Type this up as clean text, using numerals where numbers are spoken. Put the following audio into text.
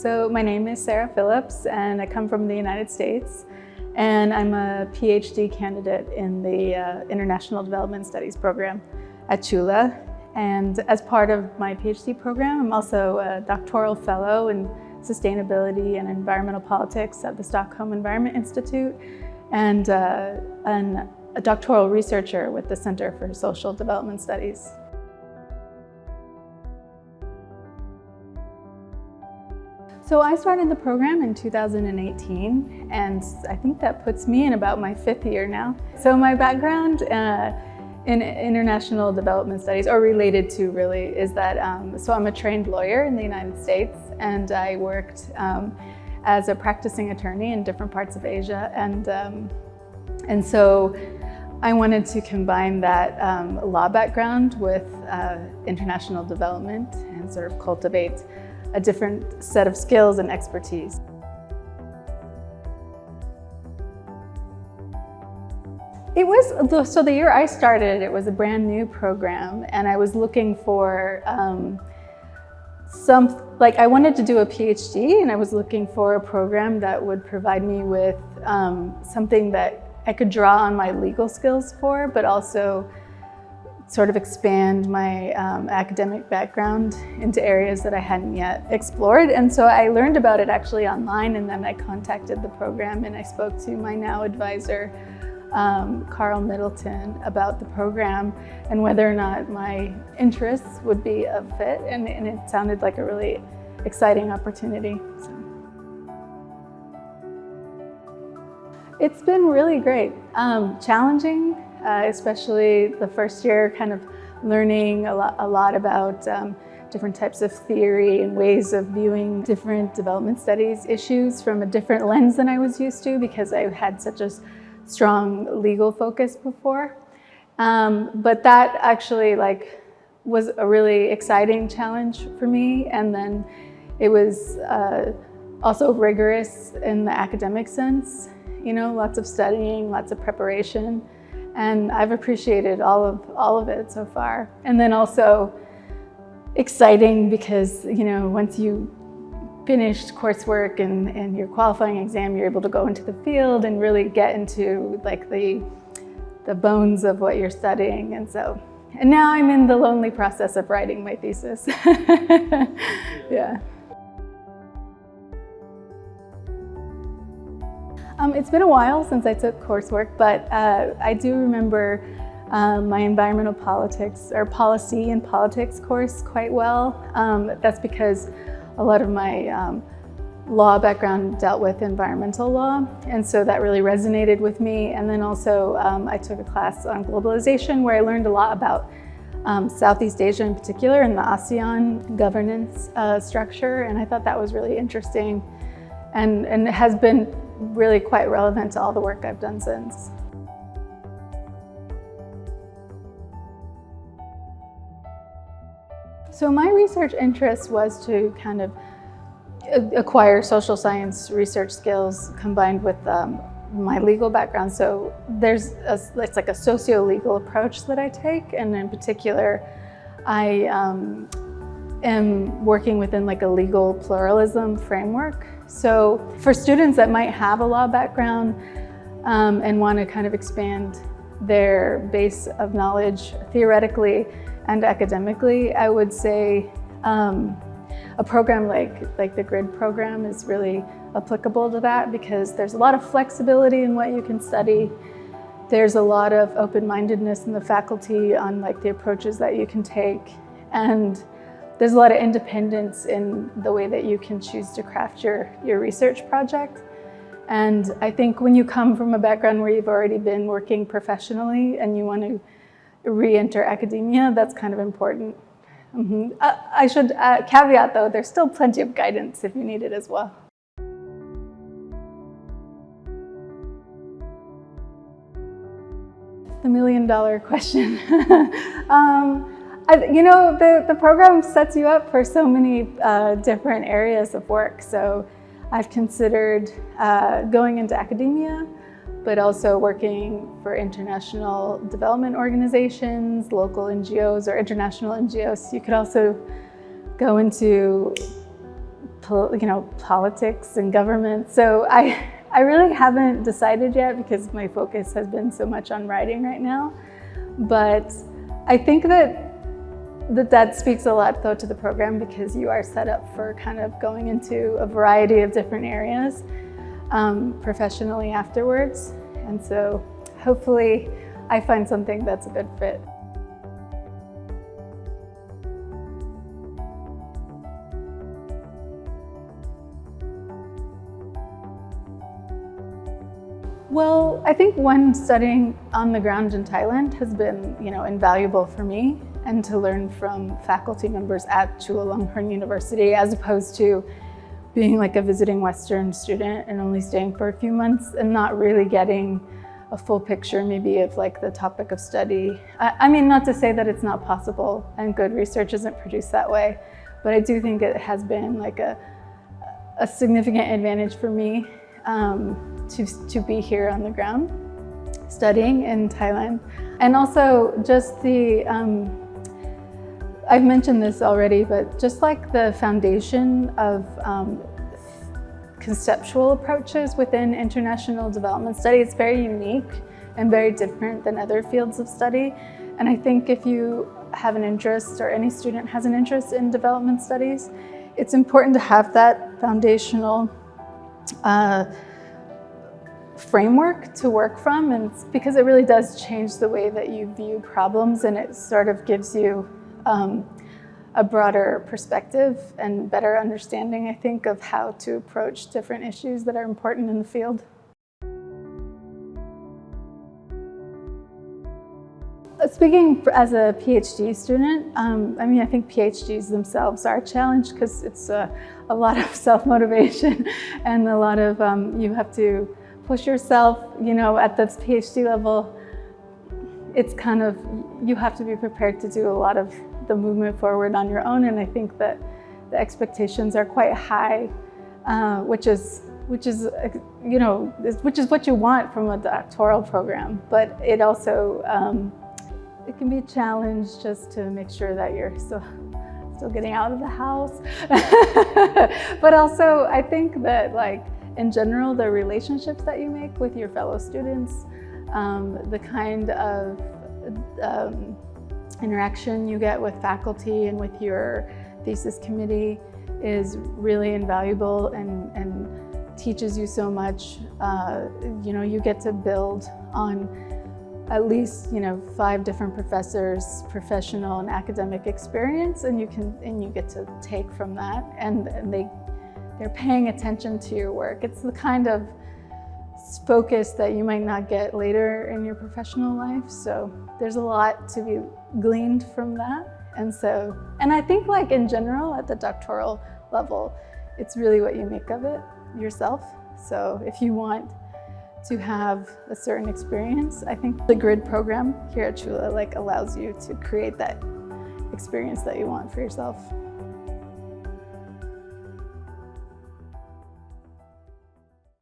So my name is Sara Phillips and I come from the United States, and I'm a PhD candidate in the International Development Studies program at Chula. And as part of my PhD program, I'm also a doctoral fellow in sustainability and environmental politics at the Stockholm Environment Institute, and a doctoral researcher with the Center for Social Development Studies. So I started the program in 2018, and I think that puts me in about my 5th year now. So my background in international development studies, or related to really, is that so I'm a trained lawyer in the United States, and I worked as a practicing attorney in different parts of Asia, and so I wanted to combine that law background with international development and sort of cultivate a different set of skills and expertise. It was, so the year I started, it was a brand new program, and I was looking for I wanted to do a PhD, and I was looking for a program that would provide me with something that I could draw on my legal skills for, but also sort of expand my academic background into areas that I hadn't yet explored. And so I learned about it actually online, and then I contacted the program and I spoke to my now advisor, Carl Middleton, about the program and whether or not my interests would be a fit, and it sounded like a really exciting opportunity. So. It's been really great, challenging, especially the first year, kind of learning a lot about different types of theory and ways of viewing different development studies issues from a different lens than I was used to, because I had such a strong legal focus before. But that actually was a really exciting challenge for me, and then it was also rigorous in the academic sense. You know, lots of studying, lots of preparation, and I've appreciated all of it so far. And then also exciting because, you know, once you finished coursework and your qualifying exam, you're able to go into the field and really get into the bones of what you're studying. And now I'm in the lonely process of writing my thesis. Yeah. It's been a while since I took coursework, but I do remember my environmental politics, or policy and politics course, quite well. That's because a lot of my law background dealt with environmental law, and so that really resonated with me. And then also I took a class on globalization where I learned a lot about Southeast Asia in particular, and the ASEAN governance structure, and I thought that was really interesting, and it has been really quite relevant to all the work I've done since. So my research interest was to kind of acquire social science research skills combined with my legal background. So it's like a socio-legal approach that I take, and in particular, I am working within like a legal pluralism framework. So for students that might have a law background and want to kind of expand their base of knowledge theoretically and academically, I would say a program like the GRID program is really applicable to that, because there's a lot of flexibility in what you can study. There's a lot of open-mindedness in the faculty on the approaches that you can take, and there's a lot of independence in the way that you can choose to craft your research project. And I think when you come from a background where you've already been working professionally and you want to re-enter academia, that's kind of important. I should caveat though, there's still plenty of guidance if you need it as well. The million-dollar question. You know, the program sets you up for so many different areas of work. So I've considered going into academia, but also working for international development organizations, local NGOs, or international NGOs. You could also go into politics and government. So I really haven't decided yet because my focus has been so much on writing right now. But I think that speaks a lot though to the program, because you are set up for kind of going into a variety of different areas professionally afterwards. And so hopefully I find something that's a good fit. Well, I think studying on the ground in Thailand has been, invaluable for me, and to learn from faculty members at Chulalongkorn University, as opposed to being like a visiting Western student and only staying for a few months and not really getting a full picture maybe of like the topic of study. I mean, not to say that it's not possible and good research isn't produced that way, but I do think it has been like a significant advantage for me to be here on the ground studying in Thailand. And also just I've mentioned this already, but just like the foundation of conceptual approaches within international development study, it's very unique and very different than other fields of study. And I think if you have an interest, or any student has an interest in development studies, it's important to have that foundational framework to work from, and because it really does change the way that you view problems, and it sort of gives you a broader perspective and better understanding, I think, of how to approach different issues that are important in the field. Speaking as a PhD student, I think PhDs themselves are a challenge, because it's a lot of self-motivation and a lot of, you have to push yourself, at the PhD level. It's kind of, you have to be prepared to do a lot of the movement forward on your own, and I think that the expectations are quite high, which is what you want from a doctoral program. But it also, it can be a challenge just to make sure that you're still getting out of the house. But also, I think that in general, the relationships that you make with your fellow students, the kind of interaction you get with faculty and with your thesis committee is really invaluable and teaches you so much. You get to build on at least 5 different professors' professional and academic experience, and you get to take from that, and they're paying attention to your work. It's the kind of focus that you might not get later in your professional life. So there's a lot to be gleaned from that. And I think in general at the doctoral level, it's really what you make of it yourself. So if you want to have a certain experience, I think the GRID program here at Chula allows you to create that experience that you want for yourself.